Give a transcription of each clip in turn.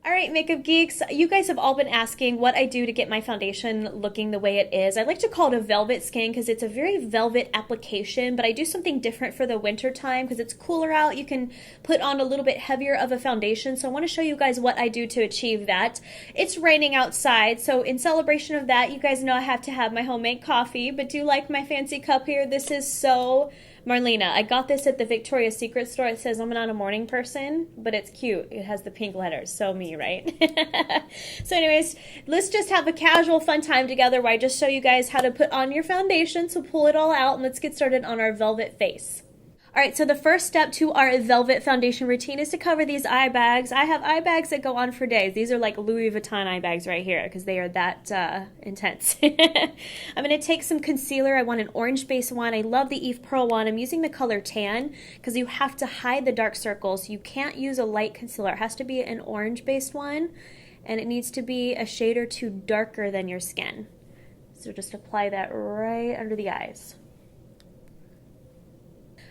All right, makeup geeks, you guys have all been asking what I do to get my foundation looking the way it is. I like to call it a velvet skin because it's a very velvet application, but I do something different for the winter time because it's cooler out. You can put on a little bit heavier of a foundation, so I want to show you guys what I do to achieve that. It's raining outside, so in celebration of that, you guys know I have to have my homemade coffee, but do you like my fancy cup here? This is so Marlena. I got this at the Victoria's Secret store. It says I'm not a morning person, but it's cute. It has the pink letters. So me, right? So anyways, let's just have a casual fun time together where I just show you guys how to put on your foundation. So pull it all out and let's get started on our velvet face. All right, so the first step to our velvet foundation routine is to cover these eye bags. I have eye bags that go on for days. These are like Louis Vuitton eye bags right here because they are that intense. I'm going to take some concealer. I want an orange-based one. I love the Eve Pearl one. I'm using the color Tan because you have to hide the dark circles. You can't use a light concealer. It has to be an orange-based one, and it needs to be a shade or two darker than your skin. So just apply that right under the eyes.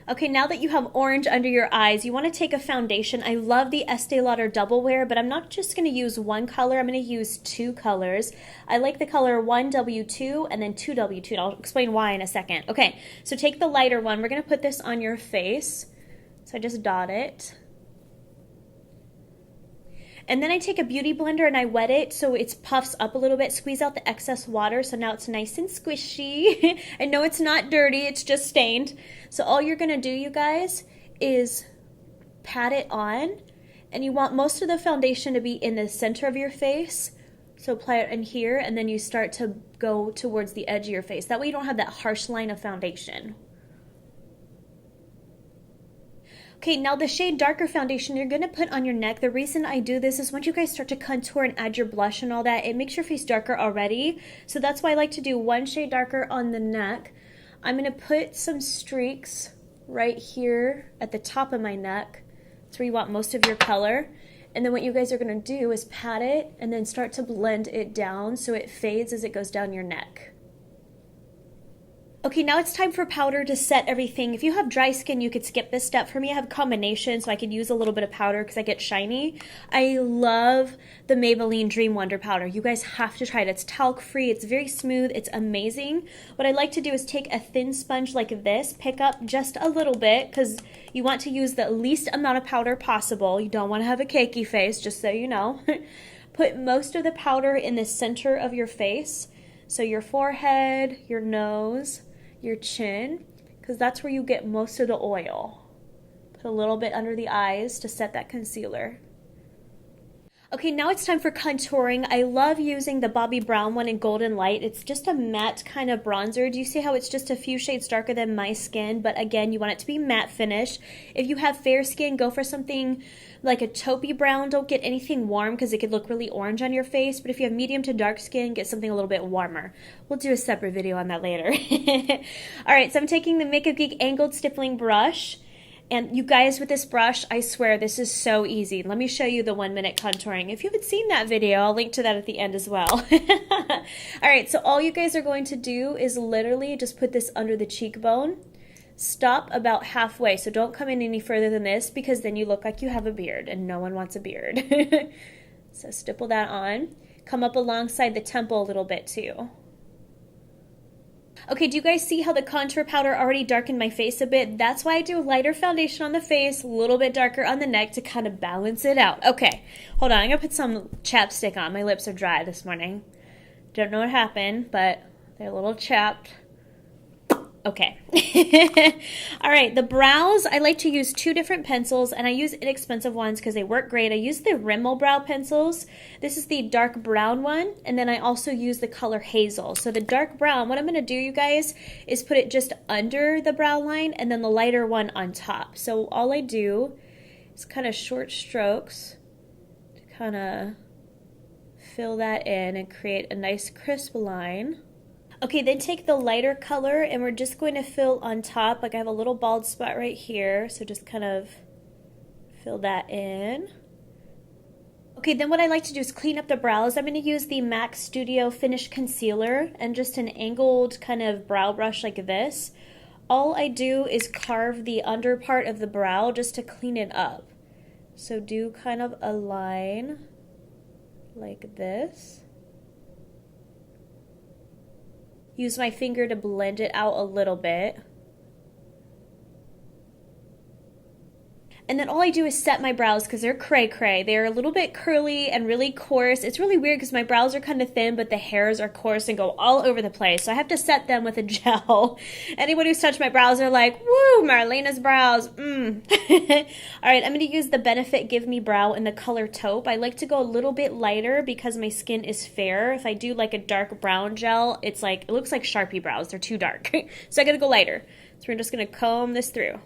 Okay, now that you have orange under your eyes, you want to take a foundation. I love the Estee Lauder Double Wear, but I'm not just going to use one color. I'm going to use two colors. I like the color 1W2 and then 2W2. And I'll explain why in a second. Okay, so take the lighter one. We're going to put this on your face. So I just dot it. And then I take a beauty blender and I wet it so it puffs up a little bit, squeeze out the excess water so now it's nice and squishy. I know it's not dirty, it's just stained. So all you're gonna do, you guys, is pat it on, and you want most of the foundation to be in the center of your face. So apply it in here and then you start to go towards the edge of your face. That way you don't have that harsh line of foundation. Okay, now the shade darker foundation you're going to put on your neck. The reason I do this is once you guys start to contour and add your blush and all that, it makes your face darker already. So that's why I like to do one shade darker on the neck. I'm going to put some streaks right here at the top of my neck. That's where you want most of your color. And then what you guys are going to do is pat it and then start to blend it down so it fades as it goes down your neck. Okay, now it's time for powder to set everything. If you have dry skin, you could skip this step. For me, I have a combination, so I could use a little bit of powder because I get shiny. I love the Maybelline Dream Wonder powder. You guys have to try it. It's talc-free. It's very smooth. It's amazing. What I like to do is take a thin sponge like this, pick up just a little bit because you want to use the least amount of powder possible. You don't want to have a cakey face, just so you know. Put most of the powder in the center of your face. So your forehead, your nose, your chin, because that's where you get most of the oil. Put a little bit under the eyes to set that concealer. Okay, now it's time for contouring. I love using the Bobbi Brown one in Golden Light. It's just a matte kind of bronzer. Do you see how it's just a few shades darker than my skin? But again, you want it to be matte finish. If you have fair skin, go for something like a taupey brown. Don't get anything warm because it could look really orange on your face. But if you have medium to dark skin, get something a little bit warmer. We'll do a separate video on that later. All right, so I'm taking the Makeup Geek Angled Stippling Brush. And you guys, with this brush, I swear this is so easy. Let me show you the 1 minute contouring. If you haven't seen that video, I'll link to that at the end as well. All right, so all you guys are going to do is literally just put this under the cheekbone. Stop about halfway, so don't come in any further than this because then you look like you have a beard and no one wants a beard. So stipple that on. Come up alongside the temple a little bit too. Okay, do you guys see how the contour powder already darkened my face a bit? That's why I do lighter foundation on the face, a little bit darker on the neck to kind of balance it out. Okay, hold on. I'm going to put some chapstick on. My lips are dry this morning. Don't know what happened, but they're a little chapped. Okay. All right, the brows, I like to use two different pencils, and I use inexpensive ones because they work great. I use the Rimmel brow pencils. This is the dark brown one, and then I also use the color Hazel. So the dark brown, what I'm going to do, you guys, is put it just under the brow line and then the lighter one on top. So all I do is kind of short strokes to kind of fill that in and create a nice crisp line. Okay, then take the lighter color and we're just going to fill on top. Like I have a little bald spot right here, so just kind of fill that in. Okay, then what I like to do is clean up the brows. I'm going to use the MAC Studio Finish Concealer and just an angled kind of brow brush like this. All I do is carve the under part of the brow just to clean it up. So do kind of a line like this. Use my finger to blend it out a little bit. And then all I do is set my brows because they're cray-cray. They're a little bit curly and really coarse. It's really weird because my brows are kind of thin, but the hairs are coarse and go all over the place. So I have to set them with a gel. Anyone who's touched my brows are like, woo, Marlena's brows. All right, I'm going to use the Benefit Give Me Brow in the color Taupe. I like to go a little bit lighter because my skin is fair. If I do like a dark brown gel, it's like, it looks like Sharpie brows. They're too dark. So I got to go lighter. So we're just going to comb this through.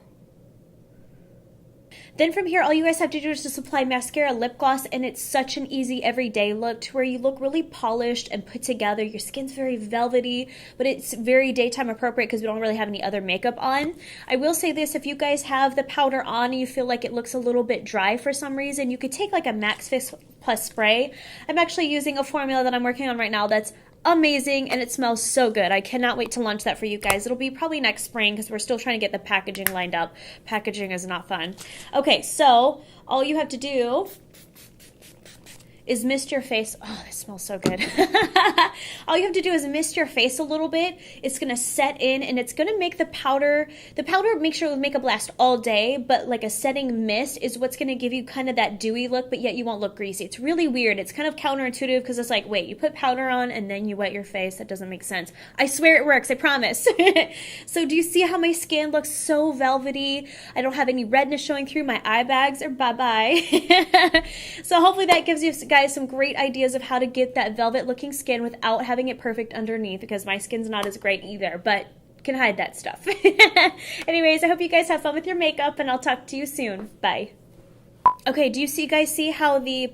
Then from here, all you guys have to do is just apply mascara, lip gloss, and it's such an easy everyday look to where you look really polished and put together. Your skin's very velvety, but it's very daytime appropriate because we don't really have any other makeup on. I will say this, if you guys have the powder on and you feel like it looks a little bit dry for some reason, you could take like a Max Fix Plus spray. I'm actually using a formula that I'm working on right now that's amazing and it smells so good. I cannot wait to launch that for you guys. It'll be probably next spring because we're still trying to get the packaging lined up. Packaging is not fun. Okay, so all you have to do is mist your face. Oh, this smells so good. All you have to do is mist your face a little bit. It's going to set in and it's going to make the powder make sure the makeup lasts all day, but like a setting mist is what's going to give you kind of that dewy look, but yet you won't look greasy. It's really weird. It's kind of counterintuitive because it's like, wait, you put powder on and then you wet your face. That doesn't make sense. I swear it works. I promise. So do you see how my skin looks so velvety? I don't have any redness showing through. My eye bags are bye-bye. So hopefully that gives you guys some great ideas of how to get that velvet looking skin without having it perfect underneath, because my skin's not as great either, but can hide that stuff. Anyways, I hope you guys have fun with your makeup and I'll talk to you soon. Bye. Okay, do you guys see how the